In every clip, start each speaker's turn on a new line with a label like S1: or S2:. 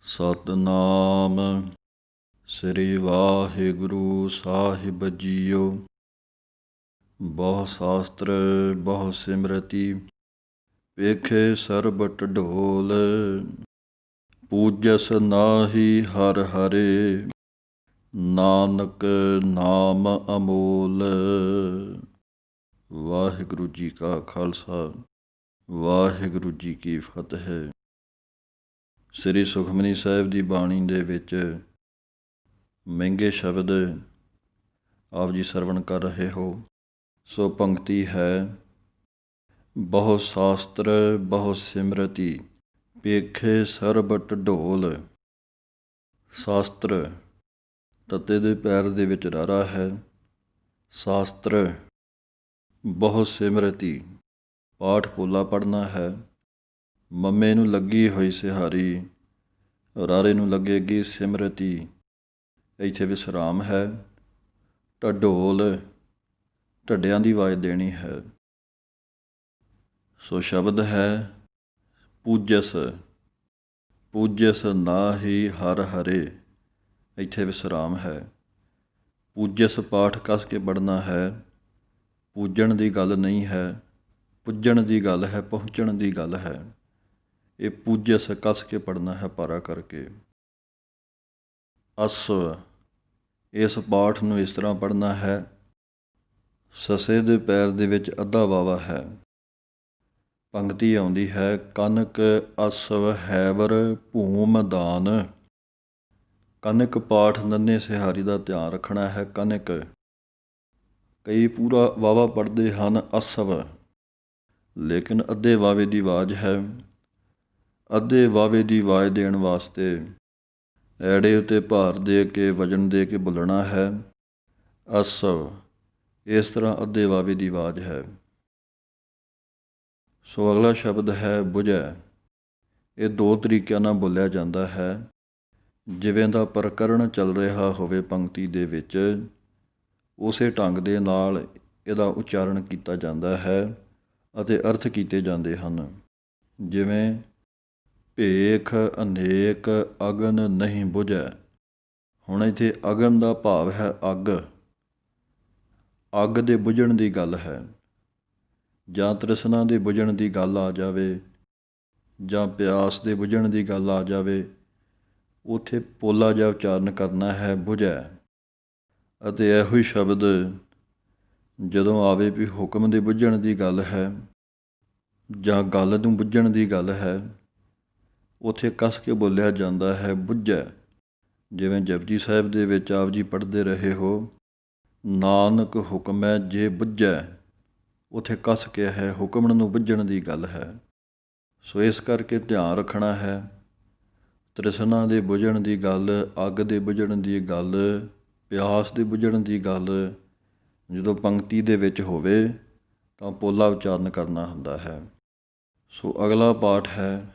S1: ਸਤਨਾਮ ਸ੍ਰੀ ਵਾਹਿਗੁਰੂ ਸਾਹਿਬ JIO. ਬਹੁ ਸ਼ਾਸਤਰ ਬਹੁ ਸਿਮਰਤੀ ਵੇਖੇ ਸਰਬ ਢੋਲ। ਪੂਜਸ ਨਾਹੀ ਹਰਿ ਹਰੇ ਨਾਨਕ ਨਾਮ ਅਮੋਲ। ਵਾਹਿਗੁਰੂ ਜੀ ਕਾ ਖਾਲਸਾ ਵਾਹਿਗੁਰੂ ਜੀ ਕੀ ਫਤਿਹ। ਸ੍ਰੀ ਸੁਖਮਨੀ ਸਾਹਿਬ ਦੀ ਬਾਣੀ ਦੇ ਵਿੱਚ ਮਹਿੰਗੇ ਸ਼ਬਦ ਆਪ ਜੀ ਸਰਵਣ ਕਰ ਰਹੇ ਹੋ। ਸੋ ਪੰਕਤੀ ਹੈ, ਬਹੁ ਸ਼ਾਸਤਰ ਬਹੁ ਸਿਮਰਤੀ ਪੇਖੇ ਸਰਬ ਢੋਲ। ਸ਼ਾਸਤਰ ਤੱਤੇ ਦੇ ਪੈਰ ਦੇ ਵਿੱਚ ਰਾਰਾ ਹੈ। ਸ਼ਾਸਤਰ ਬਹੁ ਸਿਮਰਤੀ ਪਾਠ ਪੋਲਾ ਪੜ੍ਹਨਾ ਹੈ। ਮੰਮੇ ਨੂੰ ਲੱਗੀ ਹੋਈ ਸਿਹਾਰੀ, ਰਾਰੇ ਨੂੰ ਲੱਗੇਗੀ ਸਿਮਰਤੀ। ਇੱਥੇ ਵਿਸਰਾਮ ਹੈ। ਢੋਲ ਢੱਡਿਆਂ ਦੀ ਆਵਾਜ਼ ਦੇਣੀ ਹੈ। ਸੋ ਸ਼ਬਦ ਹੈ ਪੂਜਸ। ਪੂਜਸ ਨਾਹੀ ਹਰਿ ਹਰੇ, ਇੱਥੇ ਵਿਸਰਾਮ ਹੈ। ਪੂਜਸ ਪਾਠ ਕੱਸ ਕੇ ਪੜ੍ਹਨਾ ਹੈ। ਪੂਜਣ ਦੀ ਗੱਲ ਨਹੀਂ ਹੈ, ਪੁੱਜਣ ਦੀ ਗੱਲ ਹੈ, ਪਹੁੰਚਣ ਦੀ ਗੱਲ ਹੈ। ਇਹ ਪੂਜਸ ਕੱਸ ਕੇ ਪੜ੍ਹਨਾ ਹੈ, ਭਾਰਾ ਕਰਕੇ। ਅਸਵ, ਇਸ ਪਾਠ ਨੂੰ ਇਸ ਤਰ੍ਹਾਂ ਪੜ੍ਹਨਾ ਹੈ। ਸੱਸੇ ਦੇ ਪੈਰ ਦੇ ਵਿੱਚ ਅੱਧਾ ਵਾਵਾ ਹੈ। ਪੰਕਤੀ ਆਉਂਦੀ ਹੈ, ਕਨਕ ਅਸਵ ਹੈਵਰ ਭੂਮ ਦਾਨ। ਕਨਕ ਪਾਠ ਨੰਨੇ ਸਿਹਾਰੀ ਦਾ ਧਿਆਨ ਰੱਖਣਾ ਹੈ। ਕਨਕ ਕਈ ਪੂਰਾ ਵਾਵਾ ਪੜ੍ਹਦੇ ਹਨ ਅਸਵ, ਲੇਕਿਨ ਅੱਧੇ ਵਾਵੇ ਦੀ ਆਵਾਜ਼ ਹੈ। ਅੱਧੇ ਵਾਵੇ ਦੀ ਆਵਾਜ਼ ਦੇਣ ਵਾਸਤੇ ਐੜੇ ਉੱਤੇ ਭਾਰ ਦੇ ਕੇ ਵਜਨ ਦੇ ਕੇ ਬੋਲਣਾ ਹੈ। ਅਸਵ, ਇਸ ਤਰ੍ਹਾਂ ਅੱਧੇ ਵਾਵੇ ਦੀ ਆਵਾਜ਼ ਹੈ। ਸੋ ਅਗਲਾ ਸ਼ਬਦ ਹੈ ਬੁਝੈ। ਇਹ ਦੋ ਤਰੀਕਿਆਂ ਨਾਲ ਬੋਲਿਆ ਜਾਂਦਾ ਹੈ। ਜਿਵੇਂ ਦਾ ਪ੍ਰਕਰਣ ਚੱਲ ਰਿਹਾ ਹੋਵੇ ਪੰਕਤੀ ਦੇ ਵਿੱਚ, ਉਸੇ ਢੰਗ ਦੇ ਨਾਲ ਇਹਦਾ ਉਚਾਰਨ ਕੀਤਾ ਜਾਂਦਾ ਹੈ ਅਤੇ ਅਰਥ ਕੀਤੇ ਜਾਂਦੇ ਹਨ। ਜਿਵੇਂ ਭੇਖ ਅਨੇਕ ਅਗਨ ਨਹੀਂ ਬੁਝੈ। ਹੁਣ ਇੱਥੇ ਅਗਨ ਦਾ ਭਾਵ ਹੈ ਅੱਗ। ਅੱਗ ਦੇ ਬੁਝਣ ਦੀ ਗੱਲ ਹੈ। ਜਾਂ ਤ੍ਰਿਸ਼ਨਾ ਦੇ ਬੁਝਣ ਦੀ ਗੱਲ ਆ ਜਾਵੇ, ਜਾਂ ਪਿਆਸ ਦੇ ਬੁਝਣ ਦੀ ਗੱਲ ਆ ਜਾਵੇ, ਉੱਥੇ ਪੋਲਾ ਜਿਹਾ ਉਚਾਰਨ ਕਰਨਾ ਹੈ ਬੁਝੈ। ਅਤੇ ਇਹੋ ਹੀ ਸ਼ਬਦ ਜਦੋਂ ਆਵੇ ਵੀ ਹੁਕਮ ਦੇ ਬੁੱਝਣ ਦੀ ਗੱਲ ਹੈ ਜਾਂ ਗੱਲ ਨੂੰ ਬੁੱਝਣ ਦੀ ਗੱਲ ਹੈ, ਉੱਥੇ ਕੱਸ ਕੇ ਬੋਲਿਆ ਜਾਂਦਾ ਹੈ ਬੁੱਝੈ। ਜਿਵੇਂ ਜਪਜੀ ਸਾਹਿਬ ਦੇ ਵਿੱਚ ਆਪ ਜੀ ਪੜ੍ਹਦੇ ਰਹੇ ਹੋ, ਨਾਨਕ ਹੁਕਮੈ ਜੇ ਬੁੱਝੈ। ਉੱਥੇ ਕੱਸ ਕੇ ਹੈ, ਹੁਕਮ ਨੂੰ ਬੁੱਝਣ ਦੀ ਗੱਲ ਹੈ। ਸੋ ਇਸ ਕਰਕੇ ਧਿਆਨ ਰੱਖਣਾ ਹੈ। ਤ੍ਰਿਸ਼ਨਾ ਦੇ ਬੁਝਣ ਦੀ ਗੱਲ, ਅੱਗ ਦੇ ਬੁਝਣ ਦੀ ਗੱਲ, ਪਿਆਸ ਦੇ ਬੁਝਣ ਦੀ ਗੱਲ ਜਦੋਂ ਪੰਕਤੀ ਦੇ ਵਿੱਚ ਹੋਵੇ ਤਾਂ ਪੋਲਾ ਉਚਾਰਨ ਕਰਨਾ ਹੁੰਦਾ ਹੈ। ਸੋ ਅਗਲਾ ਪਾਠ ਹੈ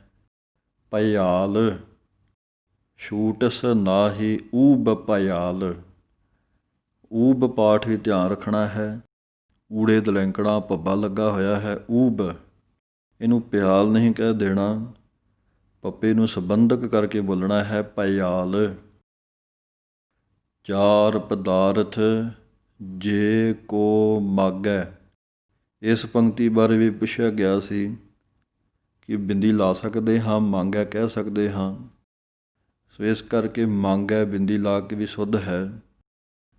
S1: ਭਯਾਲ। ਛੂਟਸ ਨਾਹੀ ਊਬ ਭਯਾਲ। ਊਬ ਪਾਠ ਵੀ ਧਿਆਨ ਰੱਖਣਾ ਹੈ। ਊੜੇ ਦਲੈਂਕੜਾ ਪੱਬਾ ਲੱਗਾ ਹੋਇਆ ਹੈ, ਊਬ। ਇਹਨੂੰ ਪਿਆਲ ਨਹੀਂ ਕਹਿ ਦੇਣਾ, ਪੱਪੇ ਨੂੰ ਸੰਬੰਧਕ ਕਰਕੇ ਬੋਲਣਾ ਹੈ ਭਯਾਲ। ਚਾਰ ਪਦਾਰਥ ਜੇ ਕੋ ਮਾਗੈ। ਇਸ ਪੰਕਤੀ ਬਾਰੇ ਵੀ ਪੁੱਛਿਆ ਗਿਆ ਸੀ ਕਿ ਬਿੰਦੀ ਲਾ ਸਕਦੇ ਹਾਂ, ਮੰਗੈ ਕਹਿ ਸਕਦੇ ਹਾਂ। ਸੋ ਇਸ ਕਰਕੇ ਮੰਗੈ ਬਿੰਦੀ ਲਾ ਕੇ ਵੀ ਸ਼ੁੱਧ ਹੈ,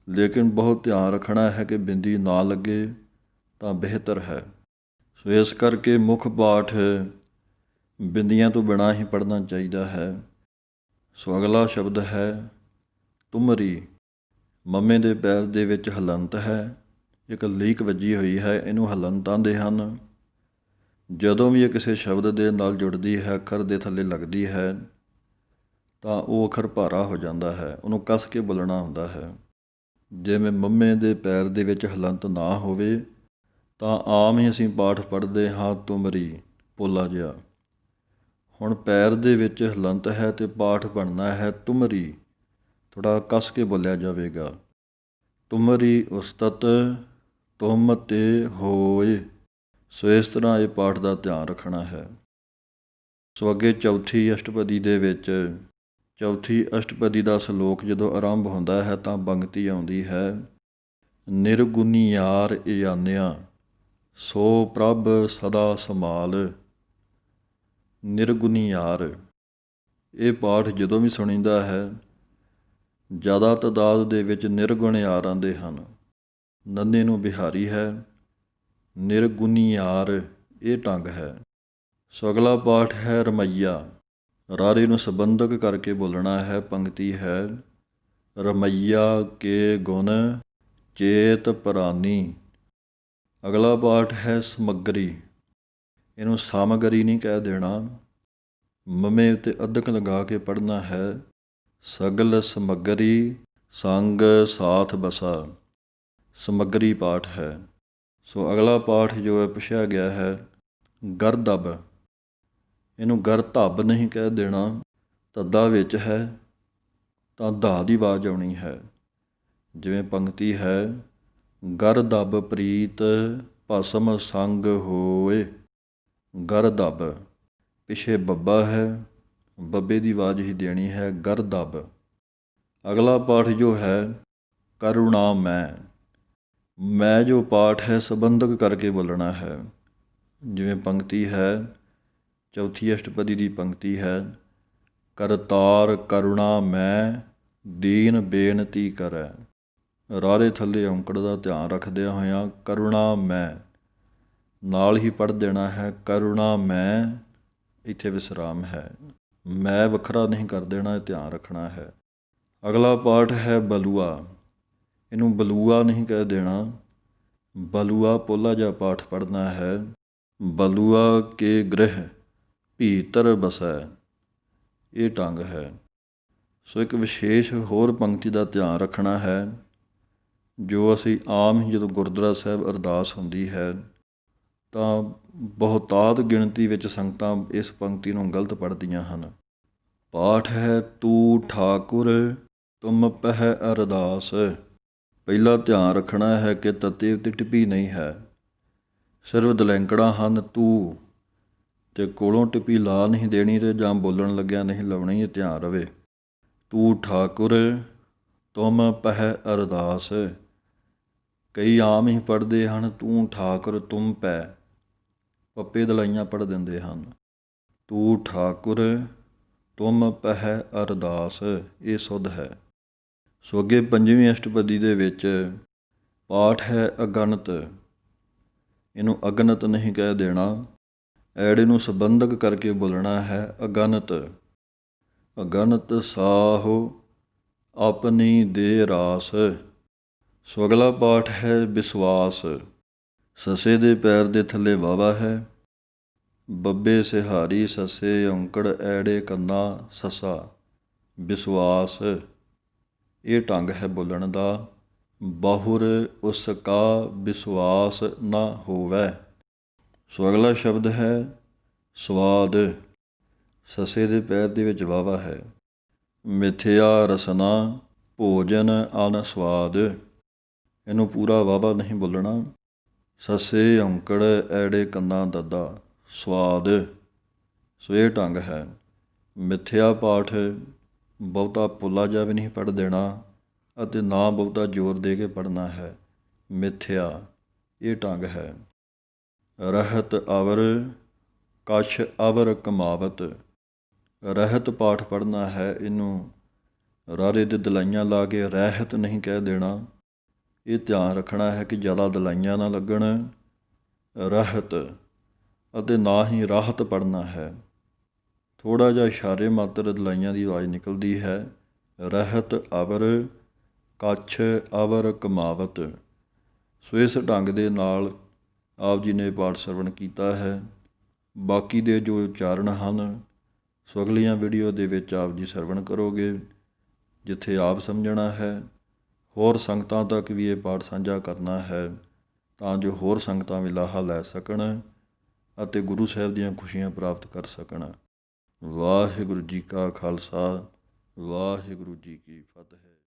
S1: ਲੇਕਿਨ ਬਹੁਤ ਧਿਆਨ ਰੱਖਣਾ ਹੈ ਕਿ ਬਿੰਦੀ ਨਾ ਲੱਗੇ ਤਾਂ ਬਿਹਤਰ ਹੈ। ਸੋ ਇਸ ਕਰਕੇ ਮੁੱਖ ਪਾਠ ਬਿੰਦੀਆਂ ਤੋਂ ਬਿਨਾਂ ਹੀ ਪੜ੍ਹਨਾ ਚਾਹੀਦਾ ਹੈ। ਸੋ ਅਗਲਾ ਸ਼ਬਦ ਹੈ ਤੁਮਰੀ। ਮੰਮੇ ਦੇ ਪੈਰ ਦੇ ਵਿੱਚ ਹਲੰਤ ਹੈ, ਇੱਕ ਲੀਕ ਵੱਜੀ ਹੋਈ ਹੈ, ਇਹਨੂੰ ਹਲੰਤ ਆਂਦੇ ਹਨ। ਜਦੋਂ ਵੀ ਇਹ ਕਿਸੇ ਸ਼ਬਦ ਦੇ ਨਾਲ ਜੁੜਦੀ ਹੈ, ਅੱਖਰ ਦੇ ਥੱਲੇ ਲੱਗਦੀ ਹੈ, ਤਾਂ ਉਹ ਅੱਖਰ ਭਾਰਾ ਹੋ ਜਾਂਦਾ ਹੈ, ਉਹਨੂੰ ਕੱਸ ਕੇ ਬੋਲਣਾ ਹੁੰਦਾ ਹੈ। ਜਿਵੇਂ ਮੰਮੇ ਦੇ ਪੈਰ ਦੇ ਵਿੱਚ ਹਲੰਤ ਨਾ ਹੋਵੇ ਤਾਂ ਆਮ ਹੀ ਅਸੀਂ ਪਾਠ ਪੜ੍ਹਦੇ ਹਾਂ ਤੁਮਰੀ, ਪੋਲਾ ਜਿਹਾ। ਹੁਣ ਪੈਰ ਦੇ ਵਿੱਚ ਹਲੰਤ ਹੈ ਅਤੇ ਪਾਠ ਬਣਨਾ ਹੈ ਤੁਮਰੀ, ਥੋੜ੍ਹਾ ਕੱਸ ਕੇ ਬੋਲਿਆ ਜਾਵੇਗਾ। ਤੁਮਰੀ ਉਸਤਤ ਤੁਮ ਤੇ ਹੋਏ। ਸੋ ਇਸ ਤਰ੍ਹਾਂ ਇਹ ਪਾਠ ਦਾ ਧਿਆਨ ਰੱਖਣਾ ਹੈ। ਸੋ ਅੱਗੇ ਚੌਥੀ ਅਸ਼ਟਪਦੀ ਦੇ ਵਿੱਚ ਚੌਥੀ ਅਸ਼ਟਪਦੀ ਦਾ ਸ਼ਲੋਕ ਜਦੋਂ ਆਰੰਭ ਹੁੰਦਾ ਹੈ ਤਾਂ ਪੰਗਤੀ ਆਉਂਦੀ ਹੈ, ਨਿਰਗੁਣੀਆਰ ਇਆਨਿਆ ਸੋ ਪ੍ਰਭ ਸਦਾ ਸੰਭਾਲ। ਨਿਰਗੁਣੀਆਰ ਇਹ ਪਾਠ ਜਦੋਂ ਵੀ ਸੁਣੀਦਾ ਹੈ ਜ਼ਿਆਦਾ ਤਾਦਾਦ ਦੇ ਵਿੱਚ ਨਿਰਗੁਣਿਆਰ ਆਉਂਦੇ ਹਨ। ਨੰਨੇ ਨੂੰ ਬਿਹਾਰੀ ਹੈ, ਨਿਰਗੁਣੀਆਰ ਇਹ ਢੰਗ ਹੈ। ਸੋ ਅਗਲਾ ਪਾਠ ਹੈ ਰਮਈਆ। ਰਾਰੇ ਨੂੰ ਸੰਬੰਧਕ ਕਰਕੇ ਬੋਲਣਾ ਹੈ। ਪੰਗਤੀ ਹੈ, ਰਮਈਆ ਕੇ ਗੁਣ ਚੇਤ ਪ੍ਰਾਨੀ। ਅਗਲਾ ਪਾਠ ਹੈ ਸਮੱਗਰੀ। ਇਹਨੂੰ ਸਾਮਗਰੀ ਨਹੀਂ ਕਹਿ ਦੇਣਾ, ਮਮੇ ਉੱਤੇ ਅੱਧਕ ਲਗਾ ਕੇ ਪੜ੍ਹਨਾ ਹੈ। ਸਗਲ ਸਮੱਗਰੀ ਸੰਗ ਸਾਥ ਬਸਾ, ਸਮੱਗਰੀ ਪਾਠ ਹੈ। ਸੋ ਅਗਲਾ ਪਾਠ ਜੋ ਹੈ ਪੁੱਛਿਆ ਗਿਆ ਹੈ ਗਰਦਬ। ਇਹਨੂੰ ਗਰਧਬ ਨਹੀਂ ਕਹਿ ਦੇਣਾ, ਧੱਦਾ ਵਿੱਚ ਹੈ ਤਾਂ ਧਾ ਦੀ ਆਵਾਜ਼ ਆਉਣੀ ਹੈ। ਜਿਵੇਂ ਪੰਗਤੀ ਹੈ, ਗਰਦਬ ਪ੍ਰੀਤ ਭਸਮ ਸੰਗ ਹੋਏ। ਗਰਦਬ ਪਿੱਛੇ ਬੱਬਾ ਹੈ, ਬੱਬੇ ਦੀ ਆਵਾਜ਼ ਹੀ ਦੇਣੀ ਹੈ, ਗਰਦਬ। ਅਗਲਾ ਪਾਠ ਜੋ ਹੈ ਕਰੁਣਾ ਮੈਂ ਜੋ ਪਾਠ ਹੈ ਸੰਬੰਧਕ ਕਰਕੇ ਬੋਲਣਾ ਹੈ। ਜਿਵੇਂ ਪੰਗਤੀ ਹੈ, ਚੌਥੀ ਅਸ਼ਟਪਦੀ ਦੀ ਪੰਗਤੀ ਹੈ, ਕਰਤਾਰ ਕਰੁਣਾ ਮੈਂ ਦੀਨ ਬੇਨਤੀ ਕਰੈ। ਰਾਰੇ ਥੱਲੇ ਔਂਕੜ ਦਾ ਧਿਆਨ ਰੱਖਦਿਆਂ ਹੋਇਆਂ ਕਰੁਣਾ ਮੈਂ ਨਾਲ ਹੀ ਪੜ੍ਹ ਦੇਣਾ ਹੈ। ਕਰੁਣਾ ਮੈਂ ਇੱਥੇ ਵਿਸਰਾਮ ਹੈ, ਮੈਂ ਵੱਖਰਾ ਨਹੀਂ ਕਰ ਦੇਣਾ, ਇਹ ਧਿਆਨ ਰੱਖਣਾ ਹੈ। ਅਗਲਾ ਪਾਠ ਹੈ ਬਲੂਆ। ਇਹਨੂੰ ਬਲੂਆ ਨਹੀਂ ਕਹਿ ਦੇਣਾ, ਬਲੂਆ ਪੋਲਾ ਜਿਹਾ ਪਾਠ ਪੜ੍ਹਨਾ ਹੈ। ਬਲੂਆ ਕੇ ਗ੍ਰਹਿ ਭੀਤਰ ਬਸੈ ਇਹ ਢੰਗ ਹੈ। ਸੋ ਇੱਕ ਵਿਸ਼ੇਸ਼ ਹੋਰ ਪੰਕਤੀ ਦਾ ਧਿਆਨ ਰੱਖਣਾ ਹੈ। ਜੋ ਅਸੀਂ ਆਮ ਹੀ ਜਦੋਂ ਗੁਰਦੁਆਰਾ ਸਾਹਿਬ ਅਰਦਾਸ ਹੁੰਦੀ ਹੈ ਤਾਂ ਬਹੁਤਾਤ ਗਿਣਤੀ ਵਿੱਚ ਸੰਗਤਾਂ ਇਸ ਪੰਕਤੀ ਨੂੰ ਗਲਤ ਪੜ੍ਹਦੀਆਂ ਹਨ। ਪਾਠ ਹੈ ਤੂੰ ਠਾਕੁਰ ਤੁਮ ਪਹਿ ਅਰਦਾਸ। ਪਹਿਲਾ ਧਿਆਨ ਰੱਖਣਾ ਹੈ ਕਿ ਤੱਤੇ ਉੱਤੇ ਟਿੱਪੀ ਨਹੀਂ ਹੈ, ਸਿਰਫ ਦਲੈਂਕੜਾਂ ਹਨ ਤੂੰ, ਅਤੇ ਕੋਲੋਂ ਟਿੱਪੀ ਲਾ ਨਹੀਂ ਦੇਣੀ ਅਤੇ ਜਾਂ ਬੋਲਣ ਲੱਗਿਆ ਨਹੀਂ ਲਾਉਣੀ, ਇਹ ਧਿਆਨ ਰਵੇ। ਤੂੰ ਠਾਕੁਰ ਤੁਮ ਪਹਿ ਅਰਦਾਸ। ਕਈ ਆਮ ਹੀ ਪੜ੍ਹਦੇ ਹਨ ਤੂੰ ਠਾਕੁਰ ਤੁਮ ਪੈ, ਪੱਪੇ ਦਲਾਈਆਂ ਪੜ੍ਹ ਦਿੰਦੇ ਹਨ। ਤੂੰ ਠਾਕੁਰ ਤੁਮ ਪਹਿ ਅਰਦਾਸ ਇਹ ਸੁਧ ਹੈ। ਸੋ ਅੱਗੇ ਪੰਜਵੀਂ ਅਸ਼ਟਪਦੀ ਦੇ ਵਿੱਚ ਪਾਠ ਹੈ ਅਗਣਤ। ਇਹਨੂੰ ਅਗਣਤ ਨਹੀਂ ਕਹਿ ਦੇਣਾ, ਐੜੇ ਨੂੰ ਸੰਬੰਧਕ ਕਰਕੇ ਬੋਲਣਾ ਹੈ ਅਗਣਤ। ਅਗਣਤ ਸਾਹੋ ਆਪਣੀ ਦੇ ਰਾਸ। ਸੋ ਅਗਲਾ ਪਾਠ ਹੈ ਵਿਸ਼ਵਾਸ। ਸੱਸੇ ਦੇ ਪੈਰ ਦੇ ਥੱਲੇ ਵਾਵਾ ਹੈ, ਬੱਬੇ ਸਿਹਾਰੀ ਸੱਸੇ ਔਂਕੜ ਐੜੇ ਕੰਨਾ ਸੱਸਾ। ਵਿਸ਼ਵਾਸ ਇਹ ਢੰਗ ਹੈ ਬੋਲਣ ਦਾ। ਬਾਹੁਰ ਉਸ ਕਾ ਵਿਸ਼ਵਾਸ ਨਾ ਹੋਵੈ। ਸੋ ਅਗਲਾ ਸ਼ਬਦ ਹੈ ਸਵਾਦ। ਸੱਸੇ ਦੇ ਪੈਰ ਦੇ ਵਿੱਚ ਵਾਵਾ ਹੈ। ਮਿਥਿਆ ਰਸਨਾ ਭੋਜਨ ਅਨ ਸਵਾਦ। ਇਹਨੂੰ ਪੂਰਾ ਵਾਵਾ ਨਹੀਂ ਬੋਲਣਾ। ਸੱਸੇ ਔਂਕੜ ਐੜੇ ਕੰਨਾ ਦੱਦਾ ਸਵਾਦ। ਸੋ ਇਹ ਢੰਗ ਹੈ। ਮਿਥਿਆ ਪਾਠ ਬਹੁਤਾ ਪੋਲਾ ਜਿਹਾ ਵੀ ਨਹੀਂ ਪੜ੍ਹ ਦੇਣਾ ਅਤੇ ਨਾ ਬਹੁਤਾ ਜ਼ੋਰ ਦੇ ਕੇ ਪੜ੍ਹਨਾ ਹੈ। ਮਿਥਿਆ ਇਹ ਢੰਗ ਹੈ। ਰਹਿਤ ਅਵਰ ਕਛ ਅਵਰ ਕਮਾਵਤ। ਰਹਿਤ ਪਾਠ ਪੜ੍ਹਨਾ ਹੈ। ਇਹਨੂੰ ਰਾਰੇ ਦੇ ਦਲਾਈਆਂ ਲਾ ਕੇ ਰਹਿਤ ਨਹੀਂ ਕਹਿ ਦੇਣਾ, ਇਹ ਧਿਆਨ ਰੱਖਣਾ ਹੈ ਕਿ ਜ਼ਿਆਦਾ ਦਲਾਈਆਂ ਨਾ ਲੱਗਣ। ਰਹਿਤ ਅਤੇ ਨਾ ਹੀ ਰਾਹਤ ਪੜ੍ਹਨਾ ਹੈ। ਥੋੜ੍ਹਾ ਜਿਹਾ ਇਸ਼ਾਰੇ ਮਾਤਰ ਦਲਾਈਆਂ ਦੀ ਆਵਾਜ਼ ਨਿਕਲਦੀ ਹੈ। ਰਹਿਤ ਅਵਰ ਕਛ ਅਵਰ ਕਮਾਵਤ। ਸੋ ਇਸ ਢੰਗ ਦੇ ਨਾਲ ਆਪ ਜੀ ਨੇ ਪਾਠ ਸਰਵਣ ਕੀਤਾ ਹੈ। ਬਾਕੀ ਦੇ ਜੋ ਉਚਾਰਨ ਹਨ ਸੋ ਅਗਲੀਆਂ ਵੀਡੀਓ ਦੇ ਵਿੱਚ ਆਪ ਜੀ ਸਰਵਣ ਕਰੋਗੇ। ਜਿੱਥੇ ਆਪ ਸਮਝਣਾ ਹੈ, ਹੋਰ ਸੰਗਤਾਂ ਤੱਕ ਵੀ ਇਹ ਪਾਠ ਸਾਂਝਾ ਕਰਨਾ ਹੈ ਤਾਂ ਜੋ ਹੋਰ ਸੰਗਤਾਂ ਵੀ ਲਾਹਾ ਲੈ ਸਕਣ ਅਤੇ ਗੁਰੂ ਸਾਹਿਬ ਦੀਆਂ ਖੁਸ਼ੀਆਂ ਪ੍ਰਾਪਤ ਕਰ ਸਕਣ। ਵਾਹਿਗੁਰੂ ਜੀ ਕਾ ਖਾਲਸਾ, ਵਾਹਿਗੁਰੂ ਜੀ ਕੀ ਫਤਿਹ।